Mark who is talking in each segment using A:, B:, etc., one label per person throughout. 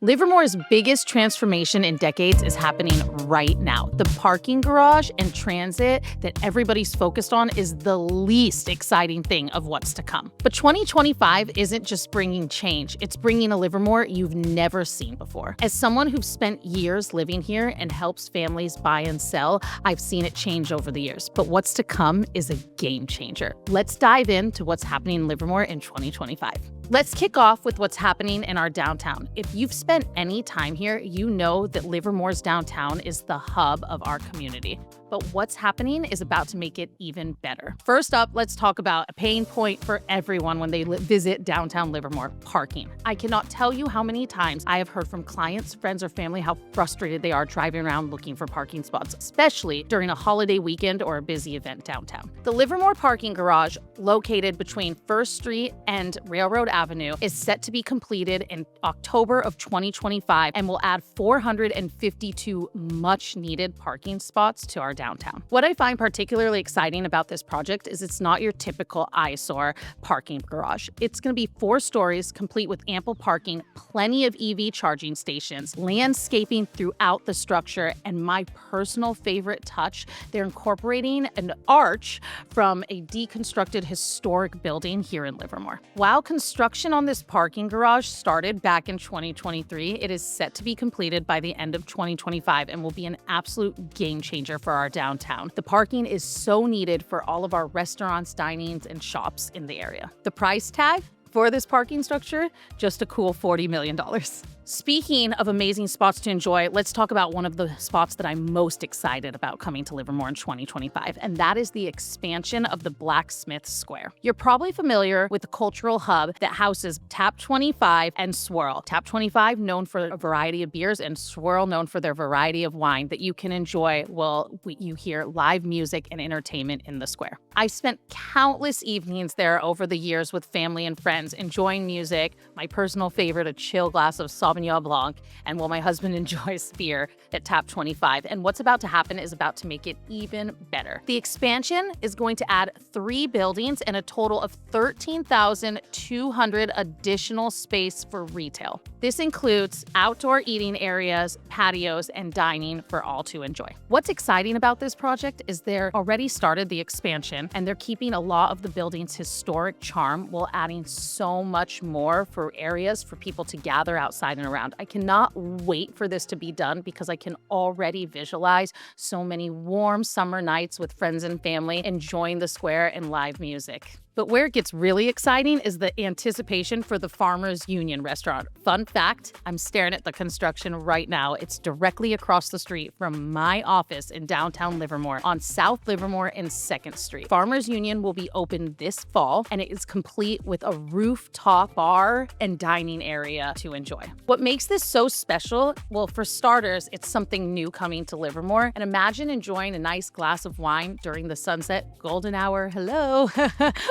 A: Livermore's biggest transformation in decades is happening right now. The parking garage and transit that everybody's focused on is the least exciting thing of what's to come. But 2025 isn't just bringing change, it's bringing a Livermore you've never seen before. As someone who's spent years living here and helps families buy and sell, I've seen it change over the years. But what's to come is a game changer. Let's dive into what's happening in Livermore in 2025. Let's kick off with what's happening in our downtown. If you've spent any time here, you know that Livermore's downtown is the hub of our community. But what's happening is about to make it even better. First up, let's talk about a pain point for everyone when they visit downtown Livermore: parking. I cannot tell you how many times I have heard from clients, friends, or family how frustrated they are driving around looking for parking spots, especially during a holiday weekend or a busy event downtown. The Livermore parking garage, located between First Street and Railroad Avenue, is set to be completed in October of 2025 and will add 452 much-needed parking spots to our downtown. What I find particularly exciting about this project is it's not your typical eyesore parking garage. It's going to be 4 stories, complete with ample parking, plenty of EV charging stations, landscaping throughout the structure, and my personal favorite touch, they're incorporating an arch from a deconstructed historic building here in Livermore. While construction on this parking garage started back in 2023, it is set to be completed by the end of 2025 and will be an absolute game changer for our downtown. The parking is so needed for all of our restaurants, dinings, and shops in the area. The price tag for this parking structure, just a cool $40 million. Speaking of amazing spots to enjoy, let's talk about one of the spots that I'm most excited about coming to Livermore in 2025, and that is the expansion of the Blacksmith Square. You're probably familiar with the cultural hub that houses Tap 25 and Swirl. Tap 25, known for a variety of beers, and Swirl, known for their variety of wine that you can enjoy while you hear live music and entertainment in the square. I've spent countless evenings there over the years with family and friends, enjoying music, my personal favorite, a chill glass of Sauvignon Blanc, and while my husband enjoys beer at Tap 25. And what's about to happen is about to make it even better. The expansion is going to add 3 buildings and a total of 13,200 additional space for retail. This includes outdoor eating areas, patios, and dining for all to enjoy. What's exciting about this project is they're already started the expansion, and they're keeping a lot of the building's historic charm while adding so much more for areas for people to gather outside and around. I cannot wait for this to be done because I can already visualize so many warm summer nights with friends and family enjoying the square and live music. But where it gets really exciting is the anticipation for the Farmers Union restaurant. Fun fact, I'm staring at the construction right now. It's directly across the street from my office in downtown Livermore on South Livermore and 2nd Street. Farmers Union will be open this fall, and it is complete with a rooftop bar and dining area to enjoy. What makes this so special? Well, for starters, it's something new coming to Livermore. And imagine enjoying a nice glass of wine during the sunset golden hour, hello,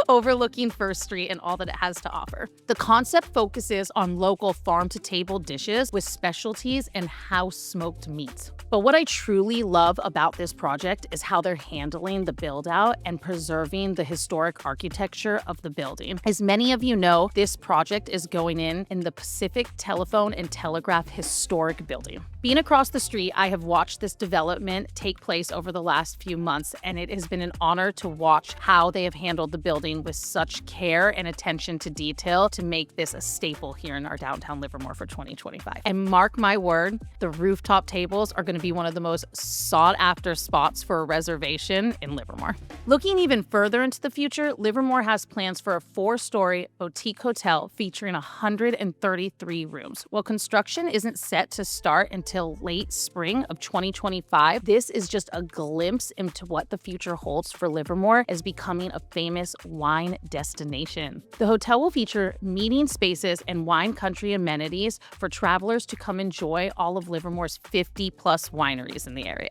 A: overlooking First Street and all that it has to offer. The concept focuses on local farm-to-table dishes with specialties and house-smoked meats. But what I truly love about this project is how they're handling the build-out and preserving the historic architecture of the building. As many of you know, this project is going in the Pacific Telephone and Telegraph Historic Building. Being across the street, I have watched this development take place over the last few months, and it has been an honor to watch how they have handled the building with such care and attention to detail to make this a staple here in our downtown Livermore for 2025. And mark my word, the rooftop tables are going to be one of the most sought-after spots for a reservation in Livermore. Looking even further into the future, Livermore has plans for a 4-story boutique hotel featuring 133 rooms. While construction isn't set to start until late spring of 2025, this is just a glimpse into what the future holds for Livermore as becoming a famous wine destination. The hotel will feature meeting spaces and wine country amenities for travelers to come enjoy all of Livermore's 50+ wineries in the area.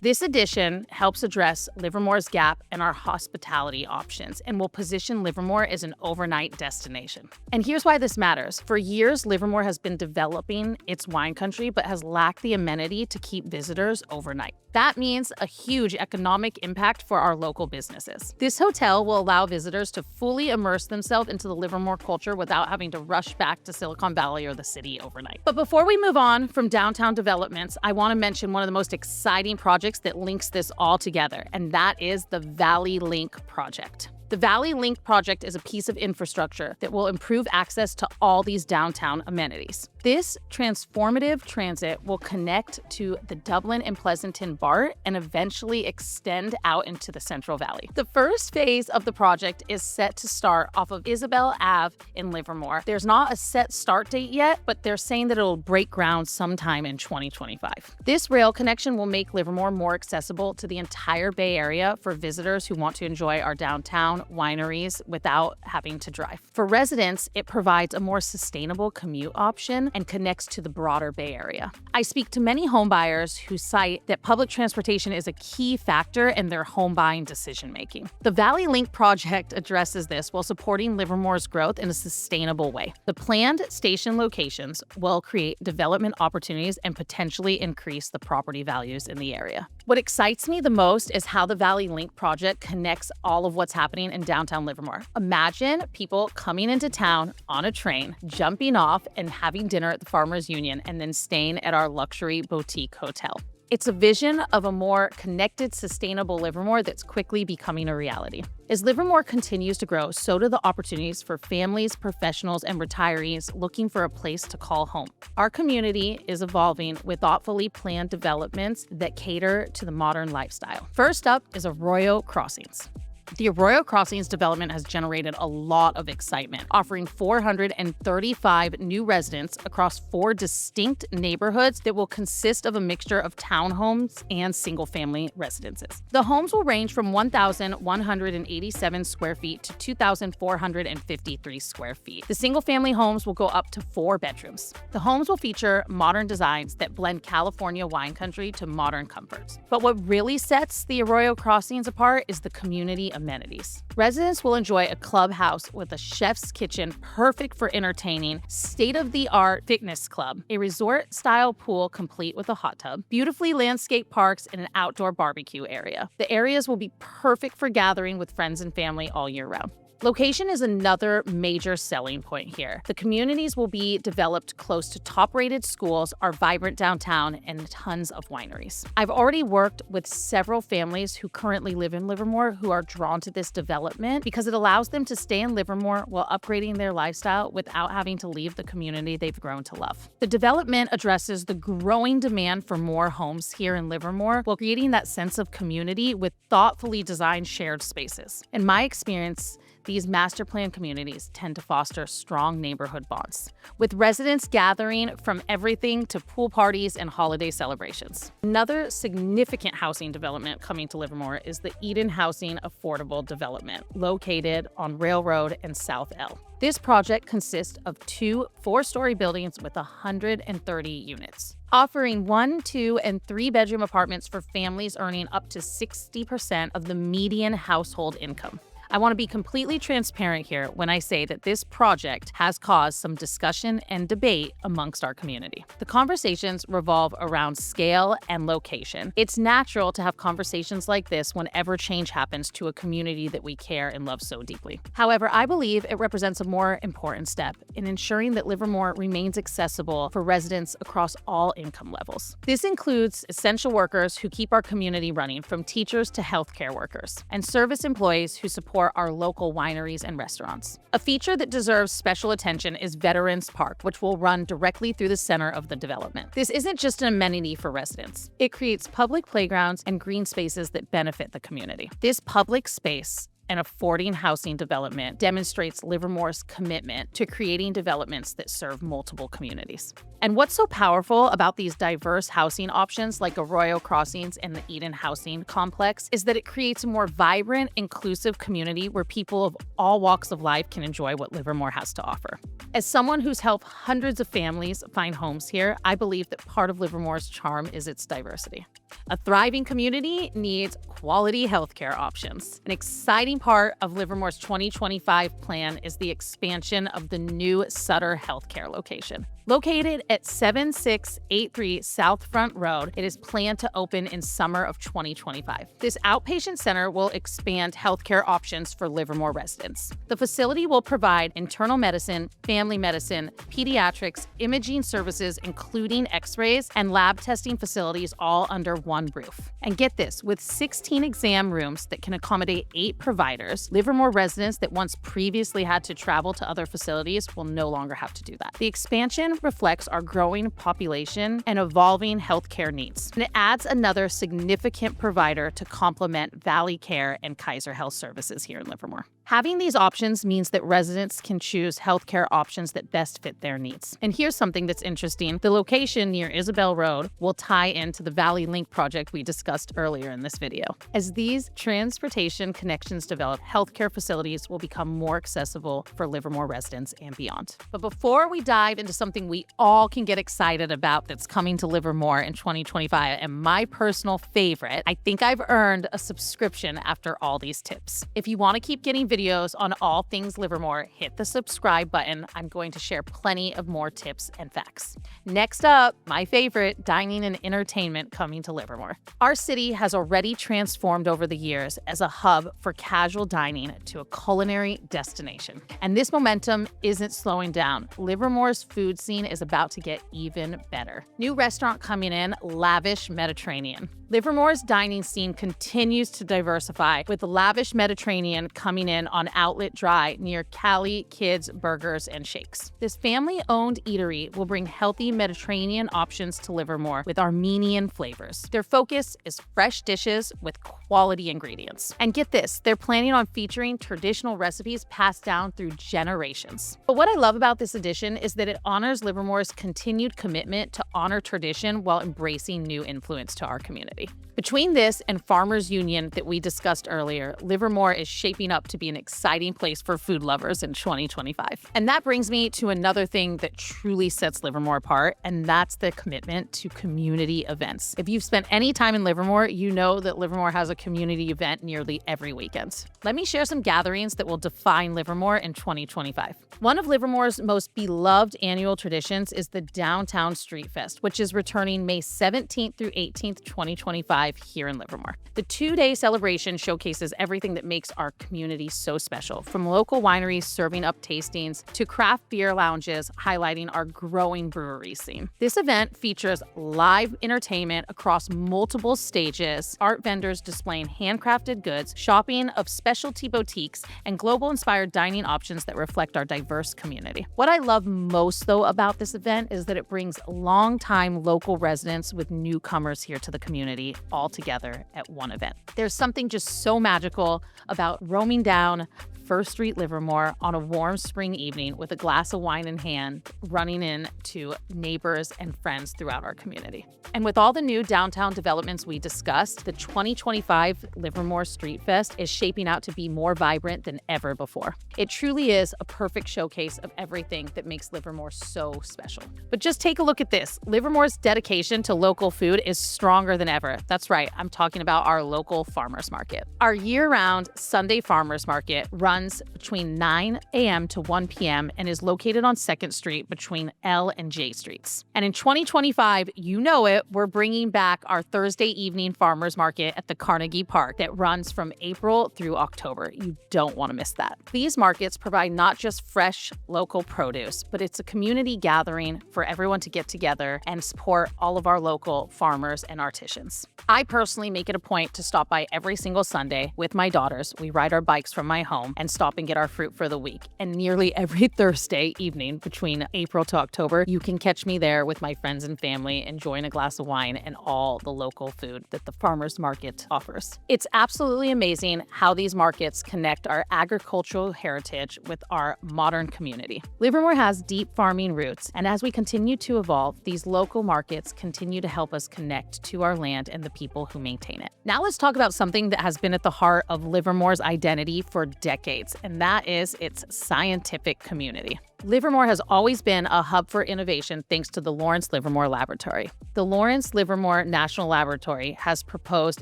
A: This addition helps address Livermore's gap in our hospitality options and will position Livermore as an overnight destination. And here's why this matters. For years, Livermore has been developing its wine country but has lacked the amenity to keep visitors overnight. That means a huge economic impact for our local businesses. This hotel will allow visitors to fully immerse themselves into the Livermore culture without having to rush back to Silicon Valley or the city overnight. But before we move on from downtown developments, I want to mention one of the most exciting projects that links this all together, and that is the Valley Link project. The Valley Link project is a piece of infrastructure that will improve access to all these downtown amenities. This transformative transit will connect to the Dublin and Pleasanton BART and eventually extend out into the Central Valley. The first phase of the project is set to start off of Isabel Ave in Livermore. There's not a set start date yet, but they're saying that it'll break ground sometime in 2025. This rail connection will make Livermore more accessible to the entire Bay Area for visitors who want to enjoy our downtown wineries without having to drive. For residents, it provides a more sustainable commute option and connects to the broader Bay Area. I speak to many homebuyers who cite that public transportation is a key factor in their home buying decision-making. The Valley Link project addresses this while supporting Livermore's growth in a sustainable way. The planned station locations will create development opportunities and potentially increase the property values in the area. What excites me the most is how the Valley Link project connects all of what's happening in downtown Livermore. Imagine people coming into town on a train, jumping off and having dinner at the Farmers Union, and then staying at our luxury boutique hotel. It's a vision of a more connected, sustainable Livermore that's quickly becoming a reality. As Livermore continues to grow, so do the opportunities for families, professionals, and retirees looking for a place to call home. Our community is evolving with thoughtfully planned developments that cater to the modern lifestyle. First up is Aoyo Crossings. The Aoyo Crossings development has generated a lot of excitement, offering 435 new residents across 4 distinct neighborhoods that will consist of a mixture of townhomes and single-family residences. The homes will range from 1,187 square feet to 2,453 square feet. The single-family homes will go up to 4 bedrooms. The homes will feature modern designs that blend California wine country to modern comforts. But what really sets the Aoyo Crossings apart is the community amenities. Residents will enjoy a clubhouse with a chef's kitchen perfect for entertaining, state-of-the-art fitness club, a resort-style pool complete with a hot tub, beautifully landscaped parks, and an outdoor barbecue area. The areas will be perfect for gathering with friends and family all year round. Location is another major selling point here. The communities will be developed close to top-rated schools, our vibrant downtown, and tons of wineries. I've already worked with several families who currently live in Livermore who are drawn to this development because it allows them to stay in Livermore while upgrading their lifestyle without having to leave the community they've grown to love. The development addresses the growing demand for more homes here in Livermore while creating that sense of community with thoughtfully designed shared spaces. In my experience, these master plan communities tend to foster strong neighborhood bonds, with residents gathering from everything to pool parties and holiday celebrations. Another significant housing development coming to Livermore is the Eden Housing Affordable Development, located on Railroad and South L. This project consists of 2 4-story buildings with 130 units, offering 1, 2, and 3-bedroom apartments for families earning up to 60% of the median household income. I want to be completely transparent here when I say that this project has caused some discussion and debate amongst our community. The conversations revolve around scale and location. It's natural to have conversations like this whenever change happens to a community that we care and love so deeply. However, I believe it represents a more important step in ensuring that Livermore remains accessible for residents across all income levels. This includes essential workers who keep our community running, from teachers to healthcare workers, and service employees who support our local wineries and restaurants. A feature that deserves special attention is Veterans Park, which will run directly through the center of the development. This isn't just an amenity for residents. It creates public playgrounds and green spaces that benefit the community. This public space and affording housing development demonstrates Livermore's commitment to creating developments that serve multiple communities. And what's so powerful about these diverse housing options like Aoyo Crossings and the Eden Housing Complex is that it creates a more vibrant, inclusive community where people of all walks of life can enjoy what Livermore has to offer. As someone who's helped hundreds of families find homes here, I believe that part of Livermore's charm is its diversity. A thriving community needs quality healthcare options. An exciting part of Livermore's 2025 plan is the expansion of the new Sutter healthcare location. Located at 7683 South Front Road, it is planned to open in summer of 2025. This outpatient center will expand healthcare options for Livermore residents. The facility will provide internal medicine, family medicine, pediatrics, imaging services, including x-rays, and lab testing facilities all under one roof. And get this, with 16 exam rooms that can accommodate 8 providers, Livermore residents that once previously had to travel to other facilities will no longer have to do that. The expansion reflects our growing population and evolving healthcare needs. And it adds another significant provider to complement Valley Care and Kaiser Health Services here in Livermore. Having these options means that residents can choose healthcare options that best fit their needs. And here's something that's interesting. The location near Isabel Road will tie into the Valley Link project we discussed earlier in this video. As these transportation connections develop, healthcare facilities will become more accessible for Livermore residents and beyond. But before we dive into something we all can get excited about that's coming to Livermore in 2025, and my personal favorite, I think I've earned a subscription after all these tips. If you want to keep getting videos on all things Livermore, hit the subscribe button. I'm going to share plenty of more tips and facts. Next up, my favorite, dining and entertainment coming to Livermore. Our city has already transformed over the years as a hub for casual dining to a culinary destination. And this momentum isn't slowing down. Livermore's food scene is about to get even better. New restaurant coming in, Lavish Mediterranean. Livermore's dining scene continues to diversify, with Lavish Mediterranean coming in on Outlet Drive near Cali Kids Burgers and Shakes. This family-owned eatery will bring healthy Mediterranean options to Livermore with Armenian flavors. Their focus is fresh dishes with quality ingredients. And get this, they're planning on featuring traditional recipes passed down through generations. But what I love about this edition is that it honors Livermore's continued commitment to honor tradition while embracing new influence to our community. Between this and Farmers Union that we discussed earlier, Livermore is shaping up to be an exciting place for food lovers in 2025. And that brings me to another thing that truly sets Livermore apart, and that's the commitment to community events. If you've spent any time in Livermore, you know that Livermore has a community event nearly every weekend. Let me share some gatherings that will define Livermore in 2025. One of Livermore's most beloved annual traditions is the Downtown Street Fest, which is returning May 17th through 18th, 2025 here in Livermore. The 2-day celebration showcases everything that makes our community so special, from local wineries serving up tastings to craft beer lounges highlighting our growing brewery scene. This event features live entertainment across multiple stages, art vendors displaying handcrafted goods, shopping of specialty boutiques, and global-inspired dining options that reflect our diverse community. What I love most, though, about this event is that it brings longtime local residents with newcomers here to the community all together at one event. There's something just so magical about roaming down First Street, Livermore on a warm spring evening with a glass of wine in hand, running in to neighbors and friends throughout our community. And with all the new downtown developments we discussed, the 2025 Livermore Street Fest is shaping out to be more vibrant than ever before. It truly is a perfect showcase of everything that makes Livermore so special. But just take a look at this. Livermore's dedication to local food is stronger than ever. That's right, I'm talking about our local farmers market. Our year-round Sunday farmers market runs between 9 a.m. to 1 p.m. and is located on 2nd Street between L and J Streets. And in 2025, you know it, we're bringing back our Thursday evening farmers market at the Carnegie Park that runs from April through October. You don't want to miss that. These markets provide not just fresh local produce, but it's a community gathering for everyone to get together and support all of our local farmers and artisans. I personally make it a point to stop by every single Sunday with my daughters. We ride our bikes from my home and stop and get our fruit for the week. And nearly every Thursday evening between April to October, you can catch me there with my friends and family enjoying a glass of wine and all the local food that the farmers market offers. It's absolutely amazing how these markets connect our agricultural heritage with our modern community. Livermore has deep farming roots, and as we continue to evolve, these local markets continue to help us connect to our land and the people who maintain it. Now let's talk about something that has been at the heart of Livermore's identity for decades, and that is its scientific community. Livermore has always been a hub for innovation thanks to the Lawrence Livermore Laboratory. The Lawrence Livermore National Laboratory has proposed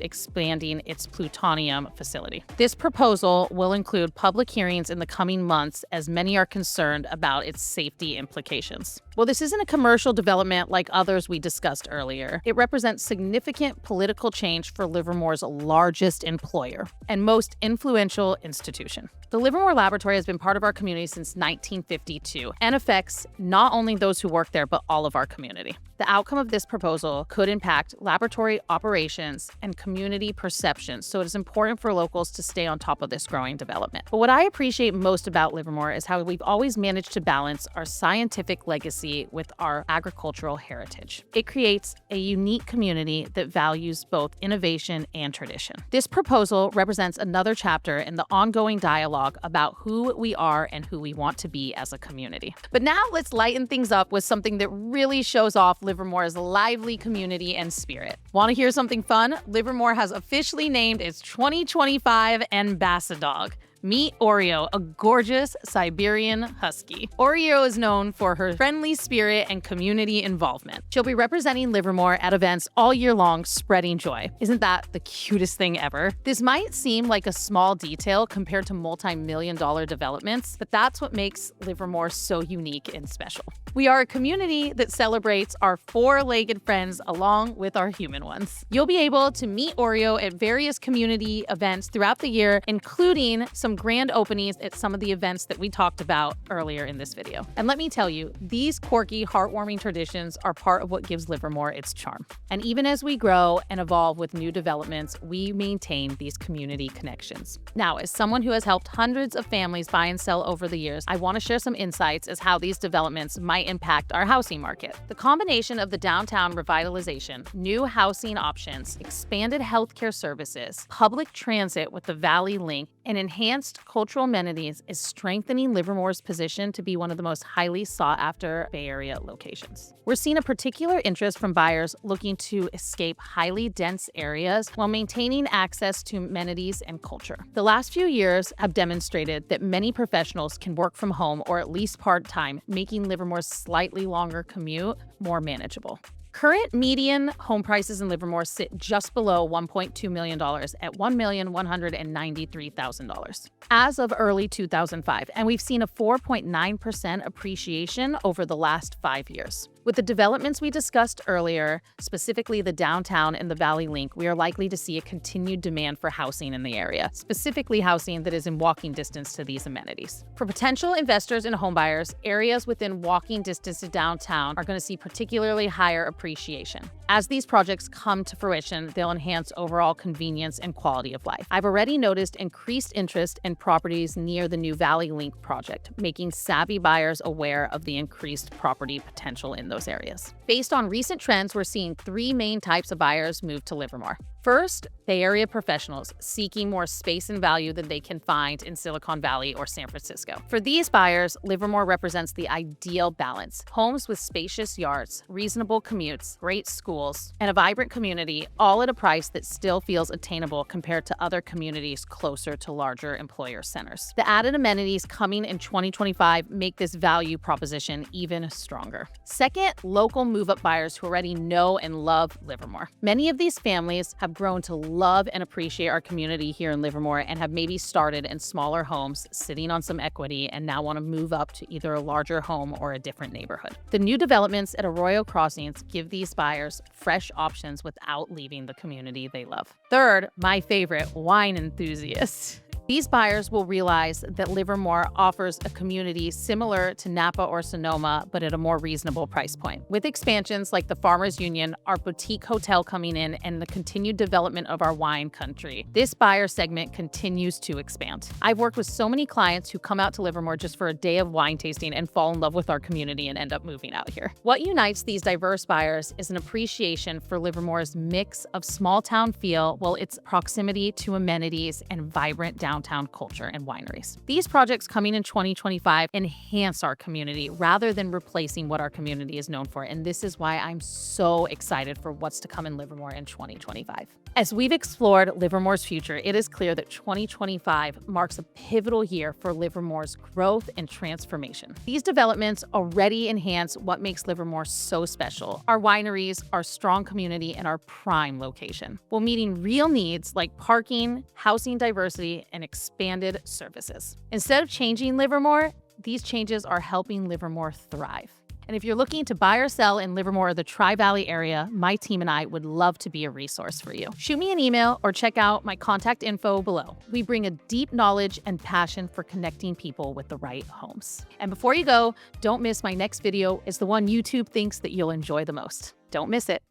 A: expanding its plutonium facility. This proposal will include public hearings in the coming months as many are concerned about its safety implications. Well, this isn't a commercial development like others we discussed earlier. It represents significant political change for Livermore's largest employer and most influential institution. The Livermore Laboratory has been part of our community since 1952 and affects not only those who work there, but all of our community. The outcome of this proposal could impact laboratory operations and community perception, so it is important for locals to stay on top of this growing development. But what I appreciate most about Livermore is how we've always managed to balance our scientific legacy with our agricultural heritage. It creates a unique community that values both innovation and tradition. This proposal represents another chapter in the ongoing dialogue about who we are and who we want to be as a community. But now let's lighten things up with something that really shows off Livermore's lively community and spirit. Want to hear something fun? Livermore has officially named its 2025 Ambassador. Meet Oreo, a gorgeous Siberian husky. Oreo is known for her friendly spirit and community involvement. She'll be representing Livermore at events all year long, spreading joy. Isn't that the cutest thing ever? This might seem like a small detail compared to multi-million-dollar developments, but that's what makes Livermore so unique and special. We are a community that celebrates our four-legged friends along with our human ones. You'll be able to meet Oreo at various community events throughout the year, including some grand openings at some of the events that we talked about earlier in this video. And let me tell you, these quirky, heartwarming traditions are part of what gives Livermore its charm. And even as we grow and evolve with new developments, we maintain these community connections. Now, as someone who has helped hundreds of families buy and sell over the years, I want to share some insights as how these developments might impact our housing market. The combination of the downtown revitalization, new housing options, expanded healthcare services, public transit with the Valley Link, and enhanced cultural amenities is strengthening Livermore's position to be one of the most highly sought-after Bay Area locations. We're seeing a particular interest from buyers looking to escape highly dense areas while maintaining access to amenities and culture. The last few years have demonstrated that many professionals can work from home or at least part-time, making Livermore's slightly longer commute more manageable. Current median home prices in Livermore sit just below $1.2 million at $1,193,000 as of early 2005, and we've seen a 4.9% appreciation over the last 5 years. With the developments we discussed earlier, specifically the downtown and the Valley Link, we are likely to see a continued demand for housing in the area, specifically housing that is in walking distance to these amenities. For potential investors and homebuyers, areas within walking distance to downtown are going to see particularly higher appreciation. As these projects come to fruition, they'll enhance overall convenience and quality of life. I've already noticed increased interest in properties near the new Valley Link project, making savvy buyers aware of the increased property potential in those areas. Based on recent trends, we're seeing three main types of buyers move to Livermore. First, Bay Area professionals seeking more space and value than they can find in Silicon Valley or San Francisco. For these buyers, Livermore represents the ideal balance. Homes with spacious yards, reasonable commutes, great schools, and a vibrant community, all at a price that still feels attainable compared to other communities closer to larger employer centers. The added amenities coming in 2025 make this value proposition even stronger. Second, local move-up buyers who already know and love Livermore. Many of these families have grown to love and appreciate our community here in Livermore and have maybe started in smaller homes, sitting on some equity, and now want to move up to either a larger home or a different neighborhood. The new developments at Aoyo Crossings give these buyers fresh options without leaving the community they love. Third, my favorite, wine enthusiasts. These buyers will realize that Livermore offers a community similar to Napa or Sonoma, but at a more reasonable price point. With expansions like the Farmers Union, our boutique hotel coming in, and the continued development of our wine country, this buyer segment continues to expand. I've worked with so many clients who come out to Livermore just for a day of wine tasting and fall in love with our community and end up moving out here. What unites these diverse buyers is an appreciation for Livermore's mix of small town feel, while its proximity to amenities and vibrant downtown culture and wineries. These projects coming in 2025 enhance our community rather than replacing what our community is known for, and this is why I'm so excited for what's to come in Livermore in 2025. As we've explored Livermore's future, it is clear that 2025 marks a pivotal year for Livermore's growth and transformation. These developments already enhance what makes Livermore so special: our wineries, our strong community, and our prime location, while meeting real needs like parking, housing diversity, and expanded services. Instead of changing Livermore, these changes are helping Livermore thrive. And if you're looking to buy or sell in Livermore or the Tri-Valley area, my team and I would love to be a resource for you. Shoot me an email or check out my contact info below. We bring a deep knowledge and passion for connecting people with the right homes. And before you go, don't miss my next video. It's the one YouTube thinks that you'll enjoy the most. Don't miss it.